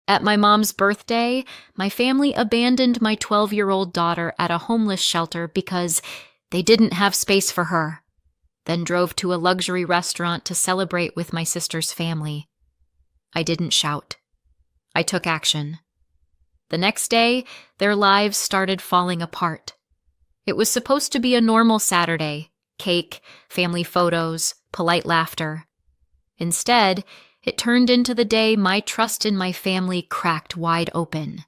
At my mom's birthday, my family abandoned my 12-year-old daughter at a homeless shelter because they didn't have space for her, then drove to a luxury restaurant to celebrate with my sister's family. I didn't shout. I took action. The next day, their lives started falling apart. It was supposed to be a normal Saturday: cake, family photos, polite laughter. Instead, it turned into the day my trust in my family cracked wide open.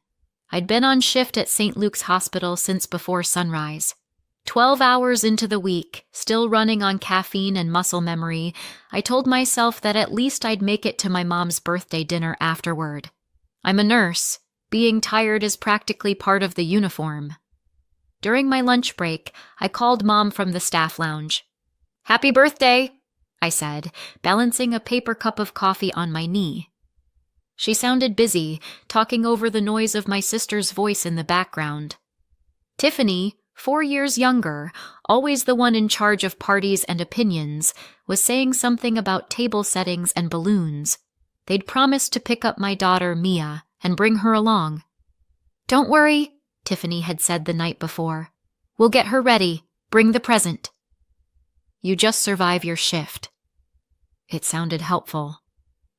I'd been on shift at St. Luke's Hospital since before sunrise. 12 hours into the week, still running on caffeine and muscle memory, I told myself that at least I'd make it to my mom's birthday dinner afterward. I'm a nurse. Being tired is practically part of the uniform. During my lunch break, I called Mom from the staff lounge. "Happy birthday," I said, balancing a paper cup of coffee on my knee. She sounded busy, talking over the noise of my sister's voice in the background. Tiffany, 4 years younger, always the one in charge of parties and opinions, was saying something about table settings and balloons. They'd promised to pick up my daughter, Mia, and bring her along. "Don't worry," Tiffany had said the night before. "We'll get her ready. Bring the present." "You just survive your shift." It sounded helpful.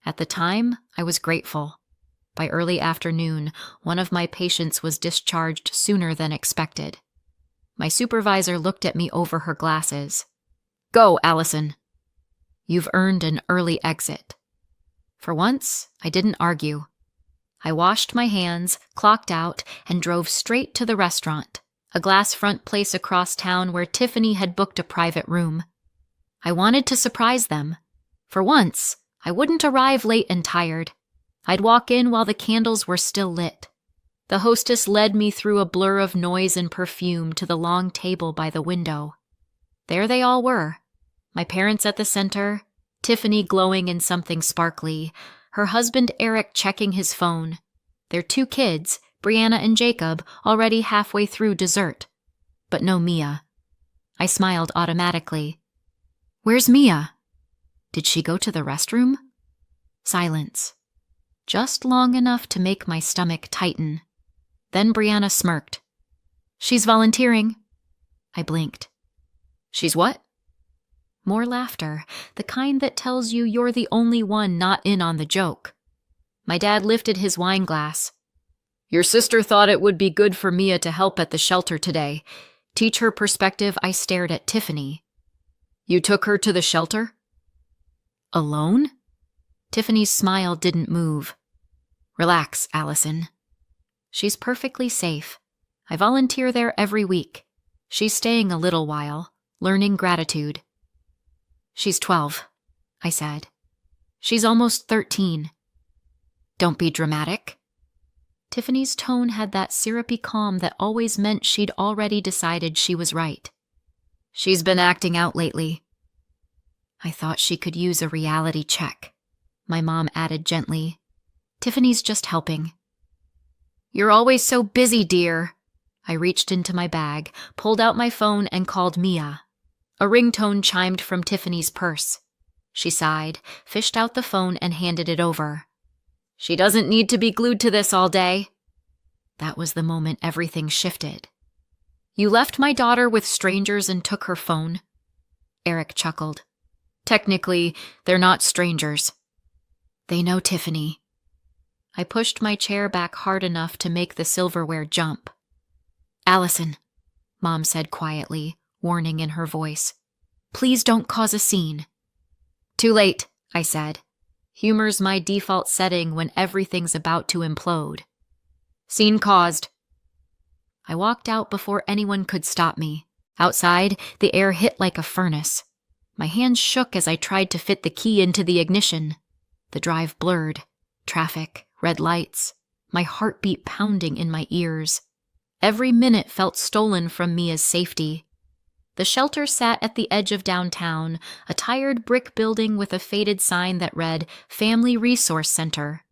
At the time, I was grateful. By early afternoon, one of my patients was discharged sooner than expected. My supervisor looked at me over her glasses. "Go, Allison." "You've earned an early exit." For once, I didn't argue. I washed my hands, clocked out, and drove straight to the restaurant, a glass-front place across town where Tiffany had booked a private room. I wanted to surprise them. For once, I wouldn't arrive late and tired. I'd walk in while the candles were still lit. The hostess led me through a blur of noise and perfume to the long table by the window. There they all were. My parents at the center, Tiffany glowing in something sparkly, her husband Eric checking his phone, their 2 kids, Brianna and Jacob, already halfway through dessert. But no Mia. I smiled automatically. "Where's Mia?" "Did she go to the restroom?" Silence. Just long enough to make my stomach tighten. Then Brianna smirked. "She's volunteering." I blinked. "She's what?" More laughter, the kind that tells you you're the only one not in on the joke. My dad lifted his wine glass. "Your sister thought it would be good for Mia to help at the shelter today. Teach her perspective." I stared at Tiffany. "You took her to the shelter?" "Alone?" Tiffany's smile didn't move. "Relax, Allison. She's perfectly safe. I volunteer there every week. She's staying a little while, learning gratitude." "She's 12, I said. "She's almost 13. "Don't be dramatic." Tiffany's tone had that syrupy calm that always meant she'd already decided she was right. "She's been acting out lately." "I thought she could use a reality check," my mom added gently. "Tiffany's just helping." "You're always so busy, dear." I reached into my bag, pulled out my phone, and called Mia. A ringtone chimed from Tiffany's purse. She sighed, fished out the phone, and handed it over. "She doesn't need to be glued to this all day." That was the moment everything shifted. "You left my daughter with strangers and took her phone?" Eric chuckled. "Technically, they're not strangers." "They know Tiffany." I pushed my chair back hard enough to make the silverware jump. "Allison," Mom said quietly, warning in her voice. "Please don't cause a scene." "Too late," I said. Humor's my default setting when everything's about to implode. "Scene caused." I walked out before anyone could stop me. Outside, the air hit like a furnace. My hands shook as I tried to fit the key into the ignition. The drive blurred. Traffic, red lights, my heartbeat pounding in my ears. Every minute felt stolen from Mia's safety. The shelter sat at the edge of downtown, a tired brick building with a faded sign that read Family Resource Center.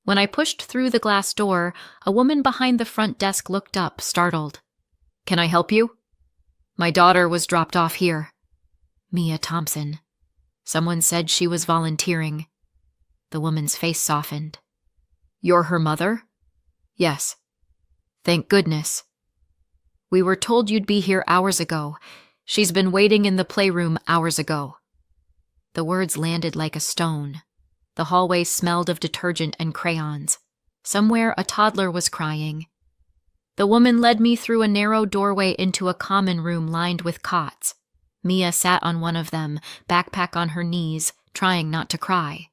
When I pushed through the glass door, a woman behind the front desk looked up, startled. "Can I help you?" "My daughter was dropped off here." Mia Thompson. Someone said she was volunteering. The woman's face softened. You're her mother? Yes. Thank goodness. We were told you'd be here hours ago. She's been waiting in the playroom hours ago. The words landed like a stone. The hallway smelled of detergent and crayons. Somewhere a toddler was crying. The woman led me through a narrow doorway into a common room lined with cots. Mia sat on one of them, backpack on her knees, trying not to cry.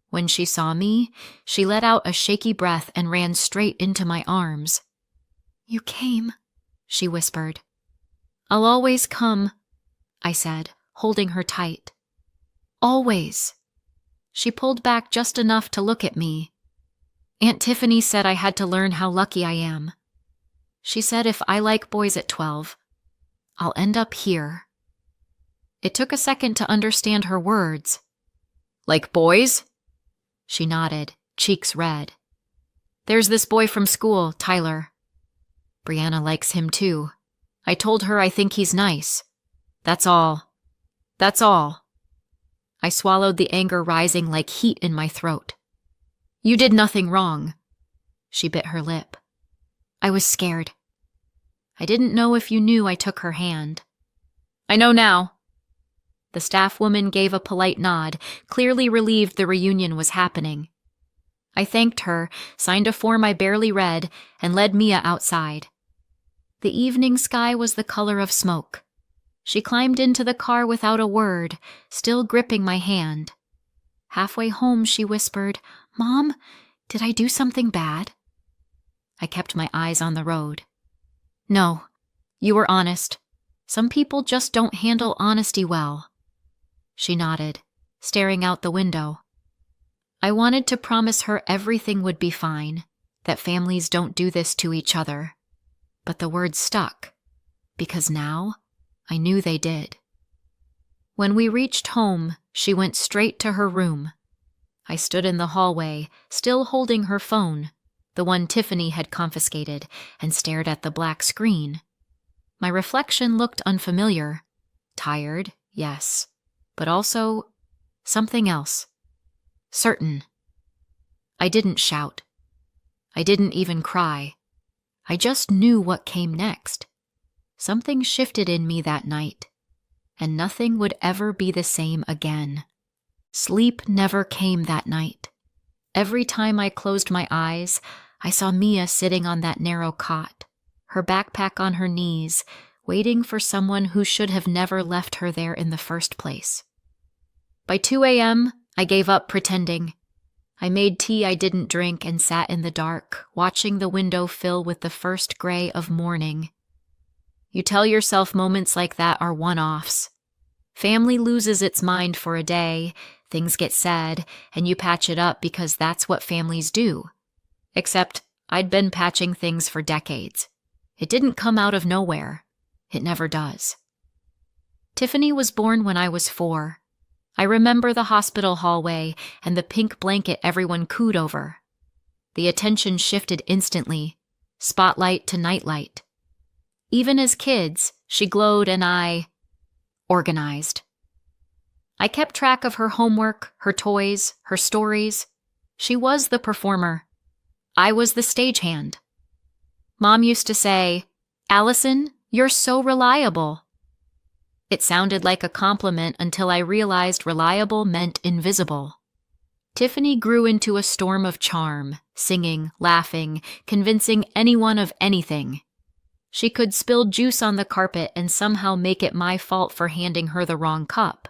When she saw me, she let out a shaky breath and ran straight into my arms. You came, she whispered. I'll always come, I said, holding her tight. Always. She pulled back just enough to look at me. Aunt Tiffany said I had to learn how lucky I am. She said if I like boys at 12, I'll end up here. It took a second to understand her words. Like boys? She nodded, cheeks red. There's this boy from school, Tyler. Brianna likes him too. I told her I think he's nice. That's all. That's all. I swallowed the anger rising like heat in my throat. You did nothing wrong. She bit her lip. I was scared. I didn't know if you knew I took her hand. I know now. The staff woman gave a polite nod, clearly relieved the reunion was happening. I thanked her, signed a form I barely read, and led Mia outside. The evening sky was the color of smoke. She climbed into the car without a word, still gripping my hand. Halfway home, she whispered, Mom, did I do something bad? I kept my eyes on the road. No, you were honest. Some people just don't handle honesty well. She nodded, staring out the window. I wanted to promise her everything would be fine, that families don't do this to each other. But the words stuck, because now I knew they did. When we reached home, she went straight to her room. I stood in the hallway, still holding her phone, the one Tiffany had confiscated, and stared at the black screen. My reflection looked unfamiliar. Tired, yes, but also something else. Certain. I didn't shout. I didn't even cry. I just knew what came next. Something shifted in me that night, and nothing would ever be the same again. Sleep never came that night. Every time I closed my eyes, I saw Mia sitting on that narrow cot, her backpack on her knees, waiting for someone who should have never left her there in the first place. By 2 a.m., I gave up pretending. I made tea I didn't drink and sat in the dark, watching the window fill with the first gray of morning. You tell yourself moments like that are one-offs. Family loses its mind for a day, things get said, and you patch it up because that's what families do. Except I'd been patching things for decades. It didn't come out of nowhere. It never does. Tiffany was born when I was 4. I remember the hospital hallway and the pink blanket everyone cooed over. The attention shifted instantly, spotlight to nightlight. Even as kids, she glowed and I organized. I kept track of her homework, her toys, her stories. She was the performer. I was the stagehand. Mom used to say, Allison, you're so reliable. It sounded like a compliment until I realized reliable meant invisible. Tiffany grew into a storm of charm, singing, laughing, convincing anyone of anything. She could spill juice on the carpet and somehow make it my fault for handing her the wrong cup.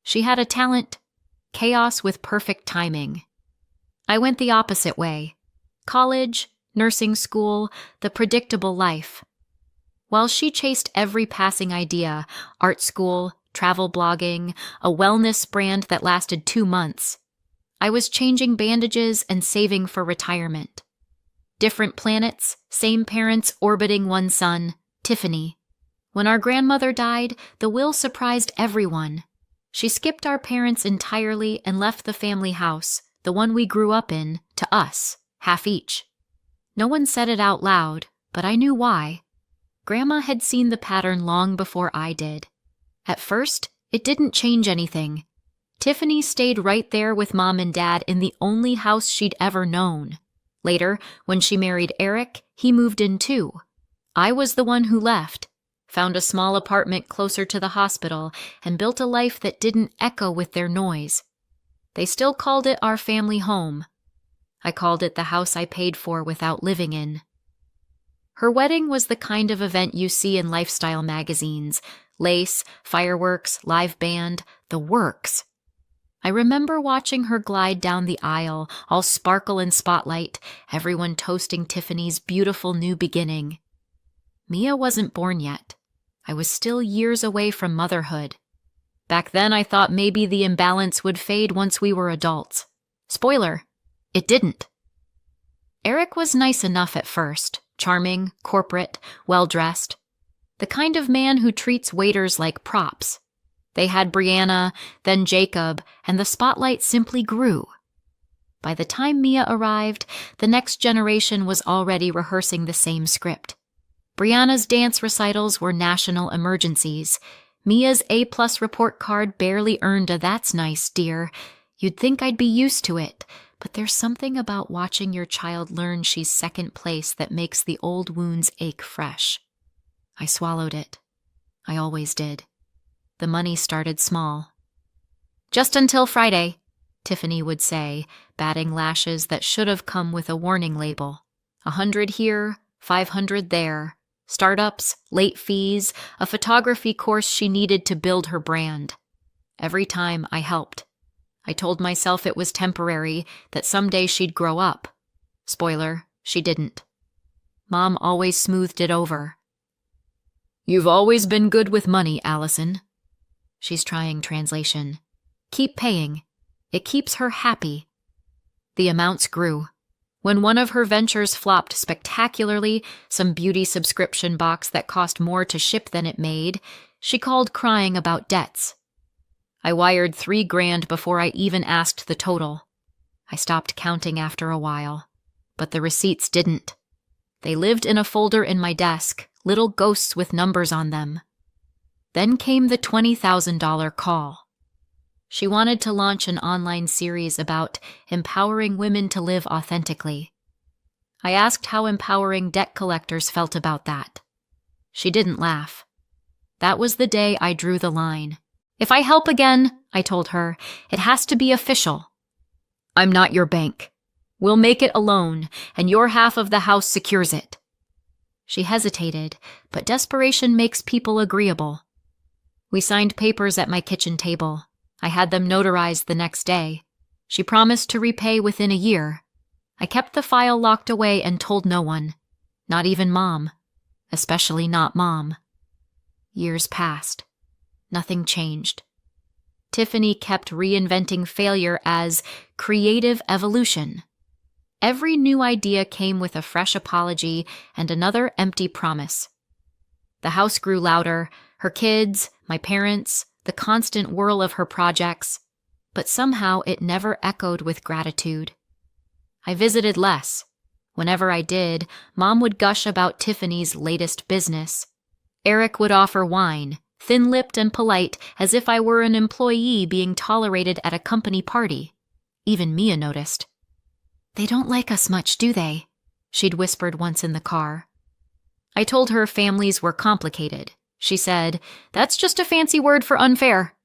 She had a talent, chaos with perfect timing. I went the opposite way. College, nursing school, the predictable life. While she chased every passing idea, art school, travel blogging, a wellness brand that lasted 2 months, I was changing bandages and saving for retirement. Different planets, same parents orbiting one son, Tiffany. When our grandmother died, the will surprised everyone. She skipped our parents entirely and left the family house, the one we grew up in, to us, half each. No one said it out loud, but I knew why. Grandma had seen the pattern long before I did. At first, it didn't change anything. Tiffany stayed right there with Mom and Dad in the only house she'd ever known. Later, when she married Eric, he moved in too. I was the one who left, found a small apartment closer to the hospital, and built a life that didn't echo with their noise. They still called it our family home. I called it the house I paid for without living in. Her wedding was the kind of event you see in lifestyle magazines: lace, fireworks, live band, the works. I remember watching her glide down the aisle, all sparkle and spotlight, everyone toasting Tiffany's beautiful new beginning. Mia wasn't born yet. I was still years away from motherhood. Back then I thought maybe the imbalance would fade once we were adults. Spoiler, it didn't. Eric was nice enough at first, charming, corporate, well-dressed. The kind of man who treats waiters like props. They had Brianna, then Jacob, and the spotlight simply grew. By the time Mia arrived, the next generation was already rehearsing the same script. Brianna's dance recitals were national emergencies. Mia's A-plus report card barely earned a "that's nice, dear." You'd think I'd be used to it, but there's something about watching your child learn she's second place that makes the old wounds ache fresh. I swallowed it. I always did. The money started small. "Just until Friday," Tiffany would say, batting lashes that should have come with a warning label. 100 here, 500 there. Startups, late fees, a photography course she needed to build her brand. Every time I helped. I told myself it was temporary, that someday she'd grow up. Spoiler, she didn't. Mom always smoothed it over. "You've always been good with money, Allison." She's trying translation. Keep paying. It keeps her happy. The amounts grew. When one of her ventures flopped spectacularly, some beauty subscription box that cost more to ship than it made, she called crying about debts. I wired $3,000 before I even asked the total. I stopped counting after a while, but the receipts didn't. They lived in a folder in my desk, little ghosts with numbers on them. Then came the $20,000 call. She wanted to launch an online series about empowering women to live authentically. I asked how empowering debt collectors felt about that. She didn't laugh. That was the day I drew the line. "If I help again," I told her, "it has to be official." "I'm not your bank. We'll make it a loan, and your half of the house secures it." She hesitated, but desperation makes people agreeable. We signed papers at my kitchen table. I had them notarized the next day. She promised to repay within a year. I kept the file locked away and told no one. Not even Mom. Especially not Mom. Years passed. Nothing changed. Tiffany kept reinventing failure as creative evolution. Every new idea came with a fresh apology and another empty promise. The house grew louder, her kids, my parents, the constant whirl of her projects, but somehow it never echoed with gratitude. I visited less. Whenever I did, Mom would gush about Tiffany's latest business. Eric would offer wine, thin-lipped and polite, as if I were an employee being tolerated at a company party. Even Mia noticed. "They don't like us much, do they?" she'd whispered once in the car. I told her families were complicated. She said, "That's just a fancy word for unfair."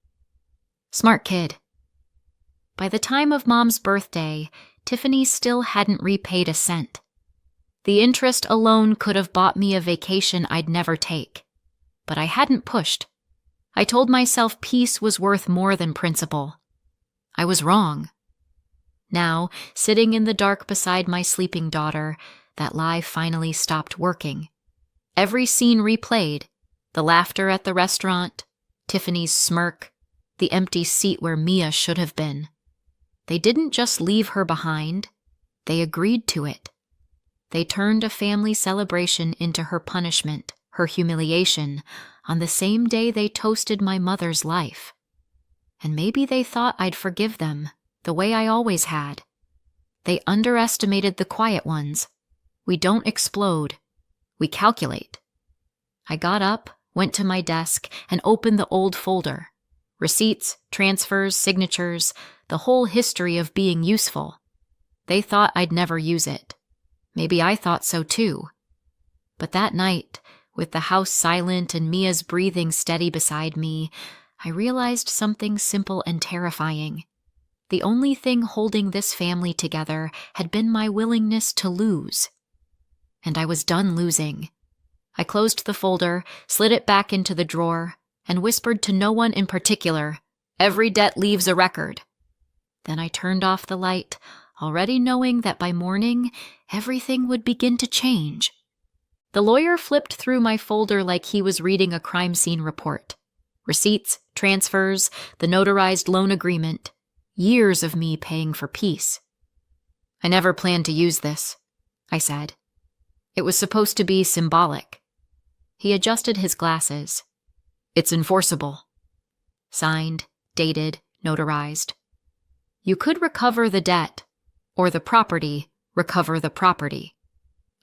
Smart kid. By the time of Mom's birthday, Tiffany still hadn't repaid a cent. The interest alone could have bought me a vacation I'd never take. But I hadn't pushed. I told myself peace was worth more than principle. I was wrong. Now, sitting in the dark beside my sleeping daughter, that lie finally stopped working. Every scene replayed. The laughter at the restaurant, Tiffany's smirk, the empty seat where Mia should have been. They didn't just leave her behind. They agreed to it. They turned a family celebration into her punishment, her humiliation, on the same day they toasted my mother's life. And maybe they thought I'd forgive them, the way I always had. They underestimated the quiet ones. We don't explode. We calculate. I got up, went to my desk, and opened the old folder. Receipts, transfers, signatures, the whole history of being useful. They thought I'd never use it. Maybe I thought so too. But that night, with the house silent and Mia's breathing steady beside me, I realized something simple and terrifying. The only thing holding this family together had been my willingness to lose. And I was done losing. I closed the folder, slid it back into the drawer, and whispered to no one in particular, "Every debt leaves a record." Then I turned off the light, already knowing that by morning, everything would begin to change. The lawyer flipped through my folder like he was reading a crime scene report. Receipts, transfers, the notarized loan agreement. Years of me paying for peace. "I never planned to use this," I said. "It was supposed to be symbolic." He adjusted his glasses. "It's enforceable." Signed, dated, notarized. "You could recover the debt, or the property, recover the property,"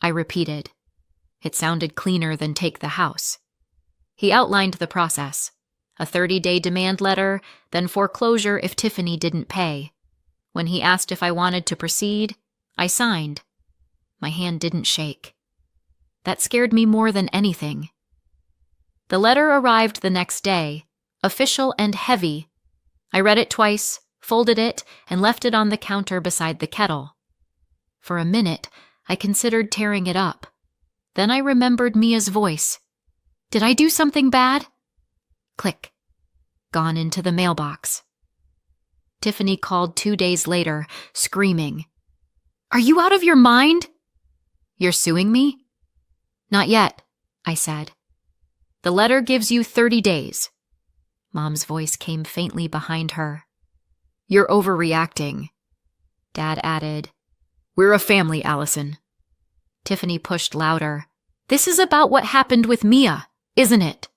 I repeated. It sounded cleaner than take the house. He outlined the process. A 30-day demand letter, then foreclosure if Tiffany didn't pay. When he asked if I wanted to proceed, I signed. My hand didn't shake. That scared me more than anything. The letter arrived the next day, official and heavy. I read it twice, folded it, and left it on the counter beside the kettle. For a minute, I considered tearing it up. Then I remembered Mia's voice. Did I do something bad? Click. Gone into the mailbox. Tiffany called 2 days later, screaming. "Are you out of your mind?" "You're suing me?" "Not yet," I said. "The letter gives you 30 days. Mom's voice came faintly behind her. "You're overreacting." Dad added, "We're a family, Allison." Tiffany pushed louder. "This is about what happened with Mia, isn't it?"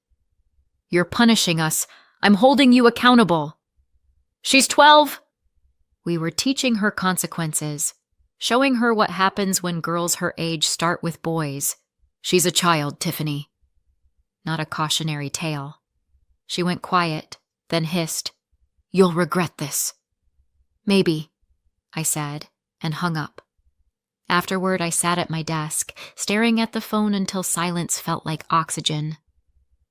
"You're punishing us. I'm holding you accountable." "She's 12. We were teaching her consequences, showing her what happens when girls her age start with boys. "She's a child, Tiffany." Not a cautionary tale. She went quiet, then hissed, "You'll regret this." "Maybe," I said, and hung up. Afterward, I sat at my desk, staring at the phone until silence felt like oxygen.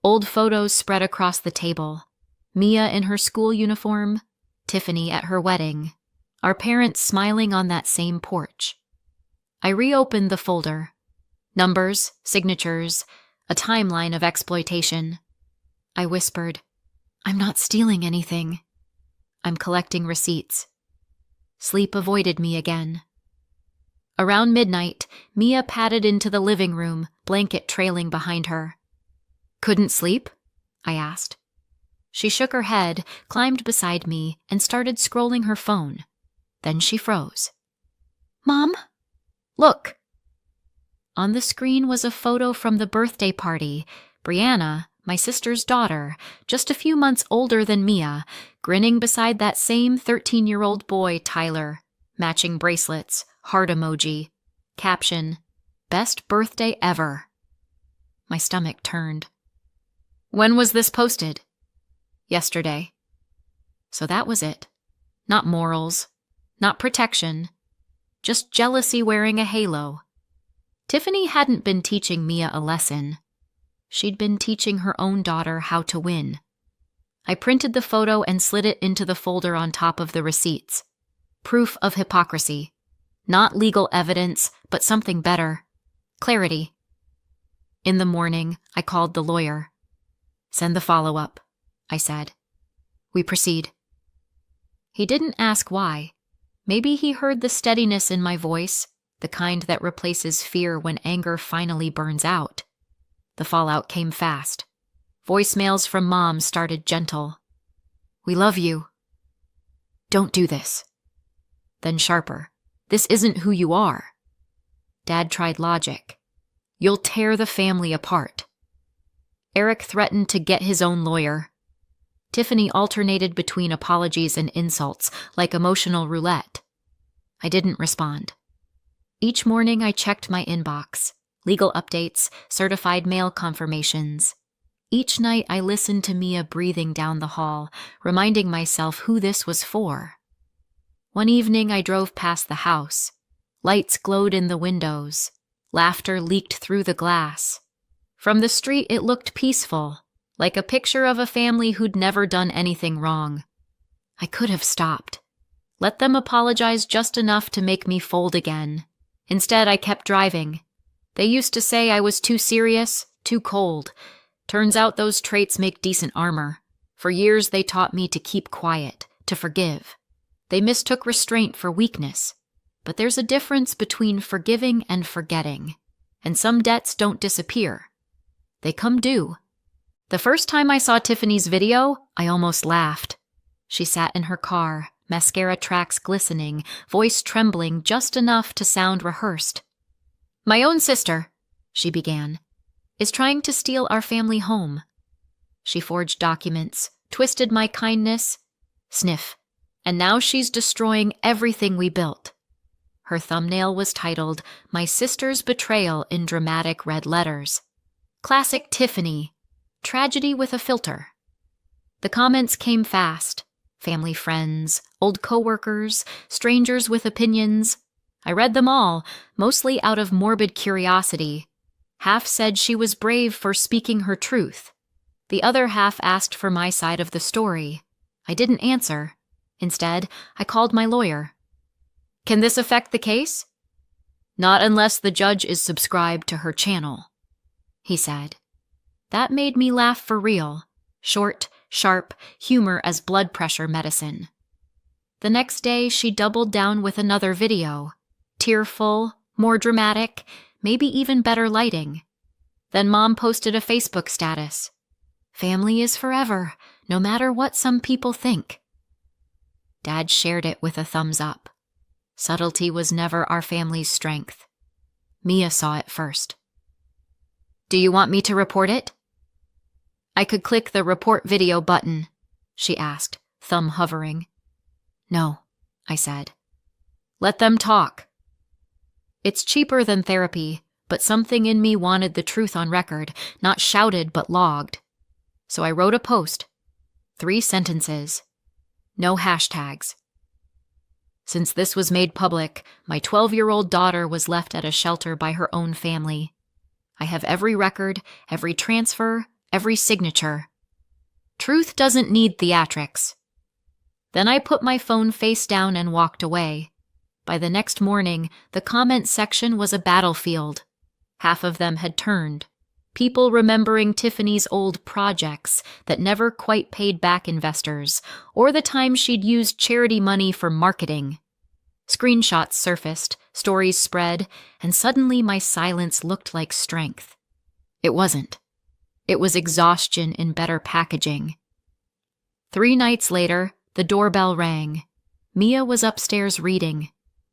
Old photos spread across the table. Mia in her school uniform, Tiffany at her wedding, our parents smiling on that same porch. I reopened the folder. Numbers, signatures, a timeline of exploitation. I whispered, "I'm not stealing anything. I'm collecting receipts." Sleep avoided me again. Around midnight, Mia padded into the living room, blanket trailing behind her. "Couldn't sleep?" I asked. She shook her head, climbed beside me, and started scrolling her phone. Then she froze. "Mom? Look." On the screen was a photo from the birthday party. Brianna, my sister's daughter, just a few months older than Mia, grinning beside that same 13-year-old boy, Tyler. Matching bracelets, heart emoji. Caption, "Best birthday ever." My stomach turned. "When was this posted?" "Yesterday." So that was it. Not morals, not protection, just jealousy wearing a halo. Tiffany hadn't been teaching Mia a lesson. She'd been teaching her own daughter how to win. I printed the photo and slid it into the folder on top of the receipts. Proof of hypocrisy. Not legal evidence, but something better. Clarity. In the morning, I called the lawyer. "Send the follow-up," I said. "We proceed." He didn't ask why. Maybe he heard the steadiness in my voice, the kind that replaces fear when anger finally burns out. The fallout came fast. Voicemails from Mom started gentle. "We love you." "Don't do this." Then sharper. "This isn't who you are." Dad tried logic. "You'll tear the family apart." Eric threatened to get his own lawyer. Tiffany alternated between apologies and insults, like emotional roulette. I didn't respond. Each morning I checked my inbox. Legal updates, certified mail confirmations. Each night I listened to Mia breathing down the hall, reminding myself who this was for. One evening I drove past the house. Lights glowed in the windows. Laughter leaked through the glass. From the street, it looked peaceful, like a picture of a family who'd never done anything wrong. I could have stopped. Let them apologize just enough to make me fold again. Instead, I kept driving. They used to say I was too serious, too cold. Turns out those traits make decent armor. For years, they taught me to keep quiet, to forgive. They mistook restraint for weakness. But there's a difference between forgiving and forgetting. And some debts don't disappear. They come due. The first time I saw Tiffany's video, I almost laughed. She sat in her car, mascara tracks glistening, voice trembling just enough to sound rehearsed. "My own sister," she began, "is trying to steal our family home." She forged documents, twisted my kindness, sniff, and now she's destroying everything we built. Her thumbnail was titled, "My Sister's Betrayal" in dramatic red letters. Classic Tiffany. Tragedy with a filter. The comments came fast. Family friends, old coworkers, strangers with opinions. I read them all, mostly out of morbid curiosity. Half said she was brave for speaking her truth. The other half asked for my side of the story. I didn't answer. Instead, I called my lawyer. "Can this affect the case?" "Not unless the judge is subscribed to her channel," he said. That made me laugh for real. Short, sharp, humor as blood pressure medicine. The next day, she doubled down with another video. Tearful, more dramatic, maybe even better lighting. Then Mom posted a Facebook status. "Family is forever, no matter what some people think." Dad shared it with a thumbs up. Subtlety was never our family's strength. Mia saw it first. "Do you want me to report it?" I could click the report video button, she asked, thumb hovering. "No," I said. "Let them talk." It's cheaper than therapy, but something in me wanted the truth on record, not shouted but logged. So I wrote a post. 3 sentences. No hashtags. Since this was made public, my 12-year-old daughter was left at a shelter by her own family. I have every record, every transfer, every signature. Truth doesn't need theatrics. Then I put my phone face down and walked away. By the next morning, the comment section was a battlefield. Half of them had turned. People remembering Tiffany's old projects that never quite paid back investors, or the time she'd used charity money for marketing. Screenshots surfaced, stories spread, and suddenly my silence looked like strength. It wasn't. It was exhaustion in better packaging. 3 nights later, the doorbell rang. Mia was upstairs reading.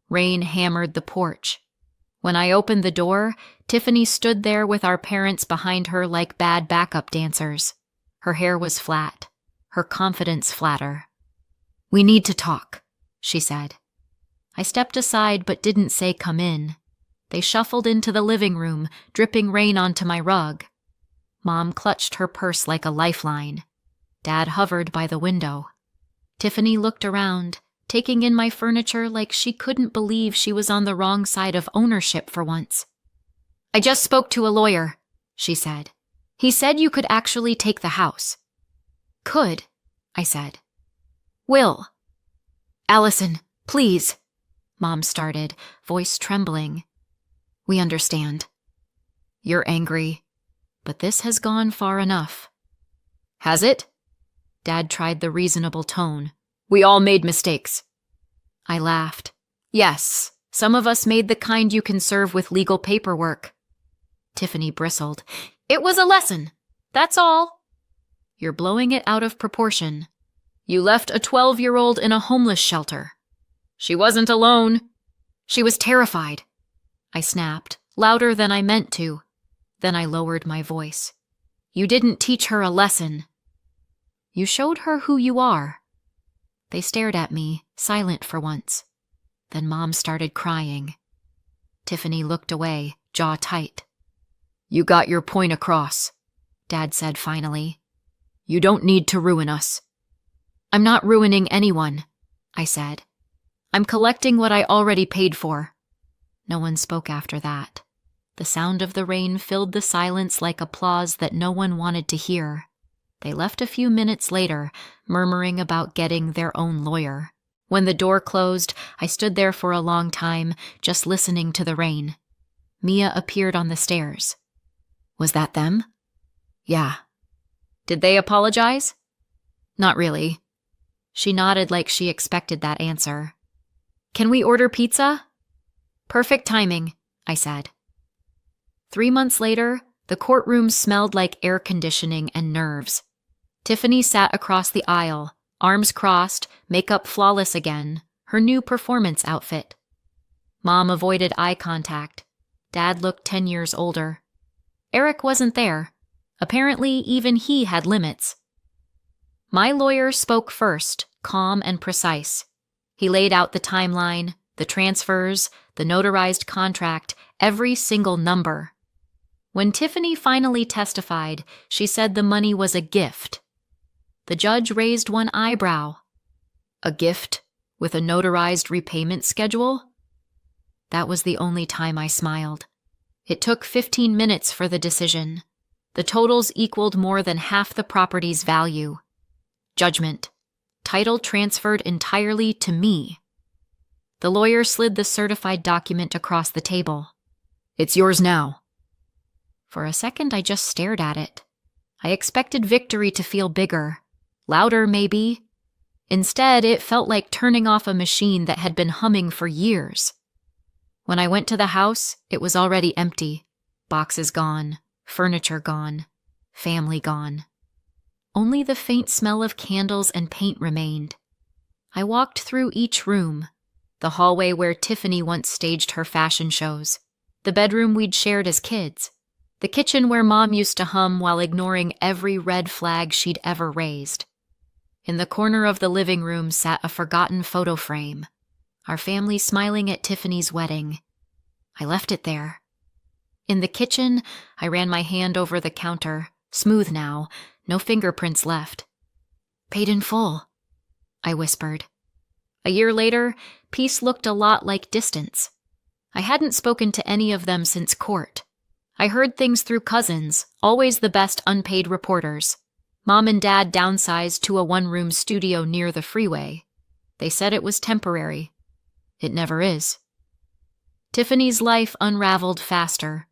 Rain hammered the porch. When I opened the door, Tiffany stood there with our parents behind her like bad backup dancers. Her hair was flat, her confidence flatter. "We need to talk," she said. I stepped aside but didn't say come in. They shuffled into the living room, dripping rain onto my rug. Mom clutched her purse like a lifeline. Dad hovered by the window. Tiffany looked around, taking in my furniture like she couldn't believe she was on the wrong side of ownership for once. "I just spoke to a lawyer," she said. "He said you could actually take the house." "Could," I said. "Will." "Allison, please," Mom started, voice trembling. "We understand. You're angry, but this has gone far enough." "Has it?" Dad tried the reasonable tone. "We all made mistakes." I laughed. "Yes, some of us made the kind you can serve with legal paperwork." Tiffany bristled. "It was a lesson. That's all." "You're blowing it out of proportion. You left a 12-year-old in a homeless shelter." "She wasn't alone." "She was terrified," I snapped, louder than I meant to. Then I lowered my voice. "You didn't teach her a lesson. You showed her who you are." They stared at me, silent for once. Then Mom started crying. Tiffany looked away, jaw tight. "You got your point across," Dad said finally. "You don't need to ruin us." "I'm not ruining anyone," I said. "I'm collecting what I already paid for." No one spoke after that. The sound of the rain filled the silence like applause that no one wanted to hear. They left a few minutes later, murmuring about getting their own lawyer. When the door closed, I stood there for a long time, just listening to the rain. Mia appeared on the stairs. Was that them? Yeah. Did they apologize? Not really. She nodded like she expected that answer. Can we order pizza? Perfect timing, I said. 3 months later, the courtroom smelled like air conditioning and nerves. Tiffany sat across the aisle, arms crossed, makeup flawless again, her new performance outfit. Mom avoided eye contact. Dad looked 10 years older. Eric wasn't there. Apparently, even he had limits. My lawyer spoke first, calm and precise. He laid out the timeline, the transfers, the notarized contract, every single number. When Tiffany finally testified, she said the money was a gift. The judge raised one eyebrow. A gift with a notarized repayment schedule? That was the only time I smiled. It took 15 minutes for the decision. The totals equaled more than half the property's value. Judgment. Title transferred entirely to me. The lawyer slid the certified document across the table. It's yours now. For a second, I just stared at it. I expected victory to feel bigger. Louder, maybe. Instead, it felt like turning off a machine that had been humming for years. When I went to the house, it was already empty. Boxes gone, furniture gone, family gone. Only the faint smell of candles and paint remained. I walked through each room, the hallway where Tiffany once staged her fashion shows, the bedroom we'd shared as kids, the kitchen where Mom used to hum while ignoring every red flag she'd ever raised. In the corner of the living room sat a forgotten photo frame, our family smiling at Tiffany's wedding. I left it there. In the kitchen, I ran my hand over the counter, smooth now, no fingerprints left. Paid in full, I whispered. A year later, peace looked a lot like distance. I hadn't spoken to any of them since court. I heard things through cousins, always the best unpaid reporters. Mom and Dad downsized to a one-room studio near the freeway. They said it was temporary. It never is. Tiffany's life unraveled faster.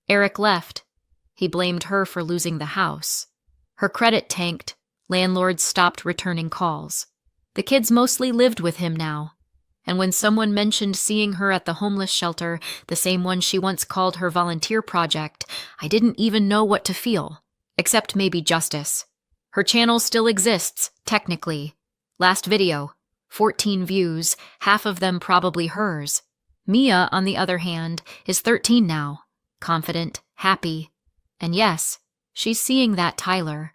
Eric left. He blamed her for losing the house. Her credit tanked. Landlords stopped returning calls. The kids mostly lived with him now. And when someone mentioned seeing her at the homeless shelter, the same one she once called her volunteer project, I didn't even know what to feel, except maybe justice. Her channel still exists, technically. Last video, 14 views, half of them probably hers. Mia, on the other hand, is 13 now, confident, happy. And yes, she's seeing that Tyler,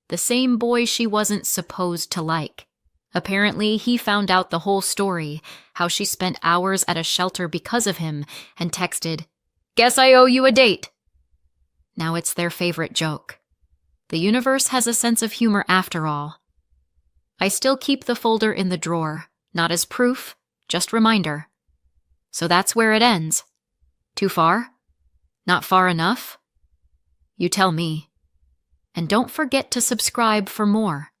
the same boy she wasn't supposed to like. Apparently, he found out the whole story, how she spent hours at a shelter because of him, and texted, "Guess I owe you a date." Now it's their favorite joke. The universe has a sense of humor after all. I still keep the folder in the drawer, not as proof, just reminder. So that's where it ends. Too far? Not far enough? You tell me. And don't forget to subscribe for more.